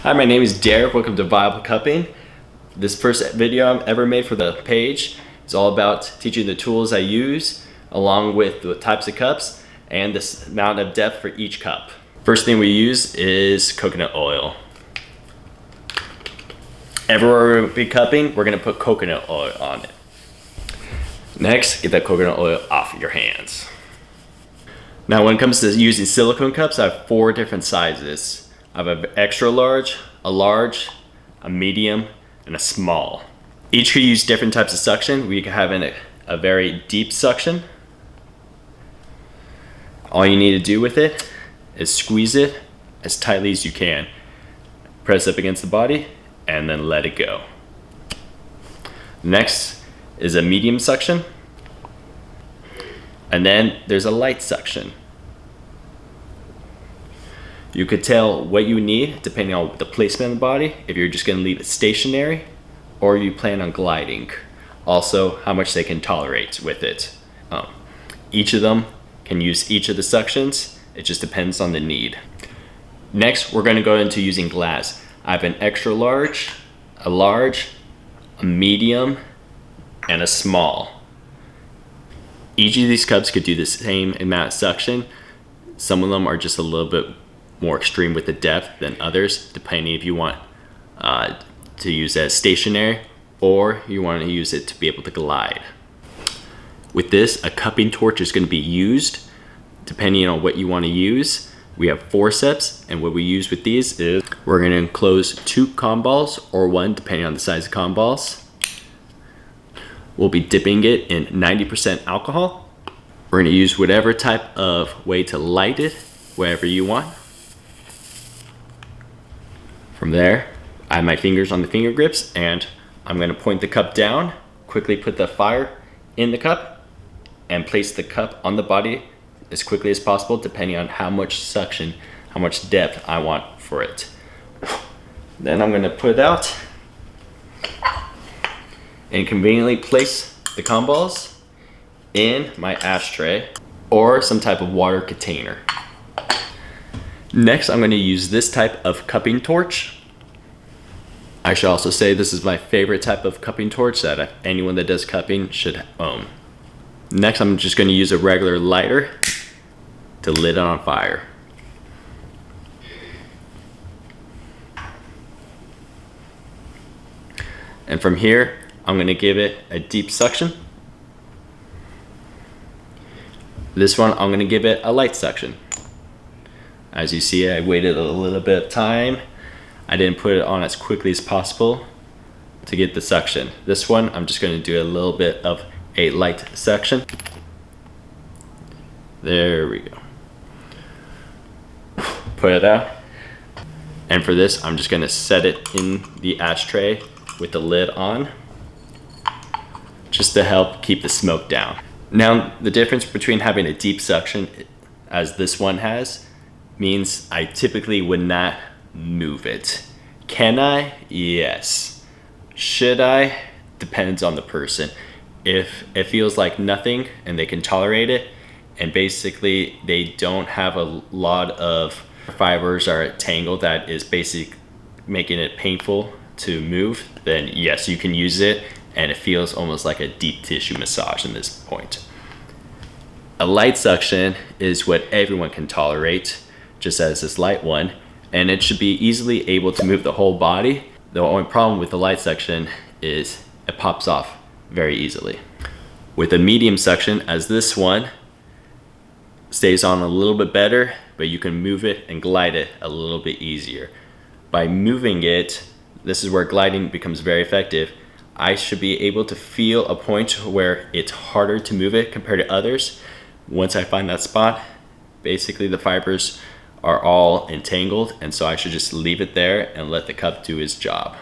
Hi, my name is Derek. Welcome to Viable Cupping. This first video I've ever made for the page is all about teaching the tools I use along with the types of cups and the amount of depth for each cup. First thing we use is coconut oil. Everywhere we'll be cupping, we're gonna put coconut oil on it. Next, get that coconut oil off your hands. Now when it comes to using silicone cups, I have 4 different sizes. I have an extra large, a medium, and a small. Each could use different types of suction. We could have a very deep suction. All you need to do with it is squeeze it as tightly as you can. Press up against the body and then let it go. Next is a medium suction. And then there's a light suction. You could tell what you need depending on the placement of the body, if you're just gonna leave it stationary or you plan on gliding. Also, how much they can tolerate with it. Each of them can use each of the suctions. It just depends on the need. Next, we're gonna go into using glass. I have an extra large, a medium, and a small. Each of these cups could do the same amount of suction. Some of them are just a little bit more extreme with the depth than others, depending if you want to use it as stationary or you want to use it to be able to glide. With this, a cupping torch is going to be used depending on what you want to use. We have forceps, and what we use with these is we're going to enclose 2 cotton balls or 1 depending on the size of cotton balls. We'll be dipping it in 90% alcohol. We're going to use whatever type of way to light it, wherever you want. From there, I have my fingers on the finger grips and I'm going to point the cup down, quickly put the fire in the cup, and place the cup on the body as quickly as possible depending on how much suction, how much depth I want for it. Then I'm going to put it out and conveniently place the cotton balls in my ashtray or some type of water container. Next, I'm going to use this type of cupping torch. I should also say this is my favorite type of cupping torch that anyone that does cupping should own. Next, I'm just going to use a regular lighter to lit it on fire. And from here, I'm going to give it a deep suction. This one, I'm going to give it a light suction. As you see, I waited a little bit of time. I didn't put it on as quickly as possible to get the suction. This one, I'm just going to do a little bit of a light suction. There we go. Put it out. And for this, I'm just going to set it in the ashtray with the lid on, just to help keep the smoke down. Now, the difference between having a deep suction, as this one has, means I typically would not move it. Can I? Yes. Should I? Depends on the person. If it feels like nothing and they can tolerate it, and basically they don't have a lot of fibers or a tangle that is basically making it painful to move, then yes, you can use it and it feels almost like a deep tissue massage in this point. A light suction is what everyone can tolerate, just as this light one, and it should be easily able to move the whole body. The only problem with the light suction is it pops off very easily. With a medium suction, as this one, stays on a little bit better, but you can move it and glide it a little bit easier. By moving it, this is where gliding becomes very effective. I should be able to feel a point where it's harder to move it compared to others. Once I find that spot, basically the fibers are all entangled, and so I should just leave it there and let the cup do its job.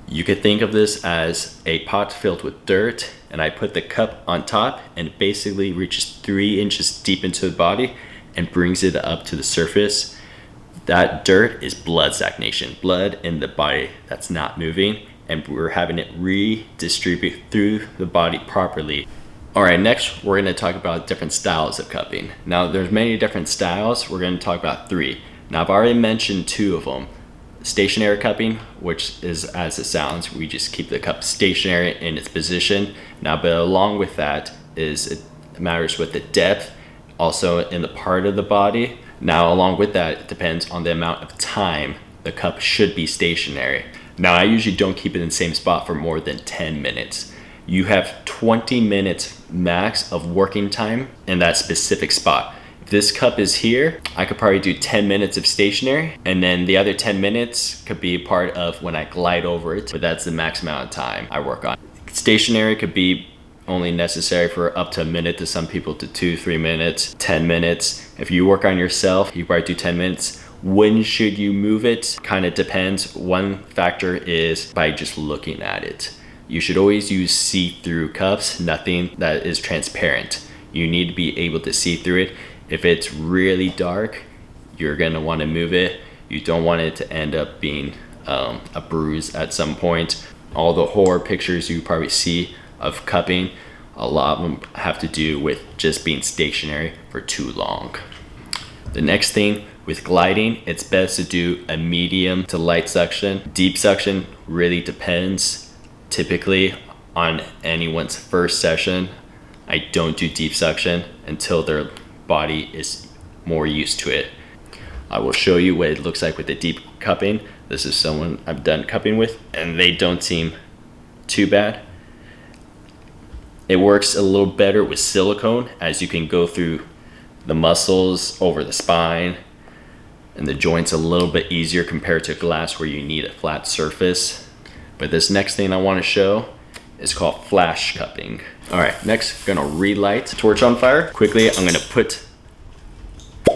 You could think of this as a pot filled with dirt, and I put the cup on top and it basically reaches 3 inches deep into the body and brings it up to the surface. That dirt is blood stagnation, blood in the body that's not moving, and we're having it redistribute through the body properly. All right, next we're going to talk about different styles of cupping. Now there's many different styles. We're going to talk about 3. Now I've already mentioned 2 of them. stationary cupping, which is as it sounds, we just keep the cup stationary in its position. Now, but along with that is it matters with the depth, also in the part of the body. Now, along with that, it depends on the amount of time the cup should be stationary. Now, I usually don't keep it in the same spot for more than 10 minutes. You have 20 minutes max of working time in that specific spot. If this cup is here, I could probably do 10 minutes of stationary, and then the other 10 minutes could be part of when I glide over it, but that's the max amount of time I work on. Stationary could be only necessary for up to a minute, to some people to 2-3 minutes, 10 minutes. If you work on yourself, you probably do 10 minutes. When should you move it? Kind of depends. One factor is by just looking at it. You should always use see-through cups, nothing that is transparent. You need to be able to see through it. If it's really dark, you're gonna want to move it. You don't want it to end up being a bruise at some point. All the horror pictures you probably see of cupping, a lot of them have to do with just being stationary for too long. The next thing with gliding, it's best to do a medium to light suction. Deep suction really depends. Typically on anyone's first session, I don't do deep suction until their body is more used to it. I will show you what it looks like with the deep cupping. This is someone I've done cupping with, and they don't seem too bad. It works a little better with silicone, as you can go through the muscles over the spine, and the joints a little bit easier compared to glass where you need a flat surface. But this next thing I want to show is called flash cupping. All right, next, I'm gonna relight the torch on fire. Quickly, I'm gonna put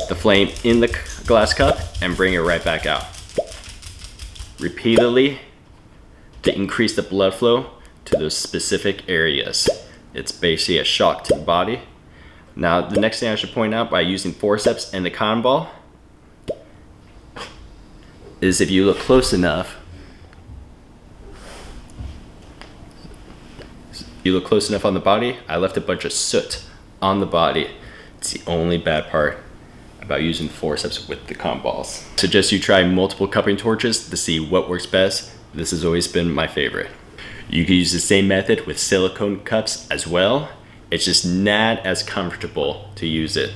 the flame in the glass cup and bring it right back out. Repeatedly to increase the blood flow to those specific areas. It's basically a shock to the body. Now, the next thing I should point out by using forceps and the cotton ball is if you look close enough, on the body, I left a bunch of soot on the body. It's the only bad part about using forceps with the cotton balls. Suggest you try multiple cupping torches to see what works best. This has always been my favorite. You can use the same method with silicone cups as well. It's just not as comfortable to use it.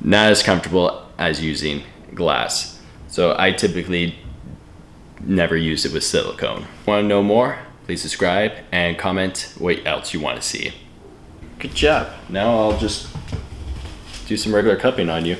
Not as comfortable as using glass. So I typically never use it with silicone. Want to know more? Please subscribe and comment what else you want to see. Good job. Now I'll just do some regular cupping on you.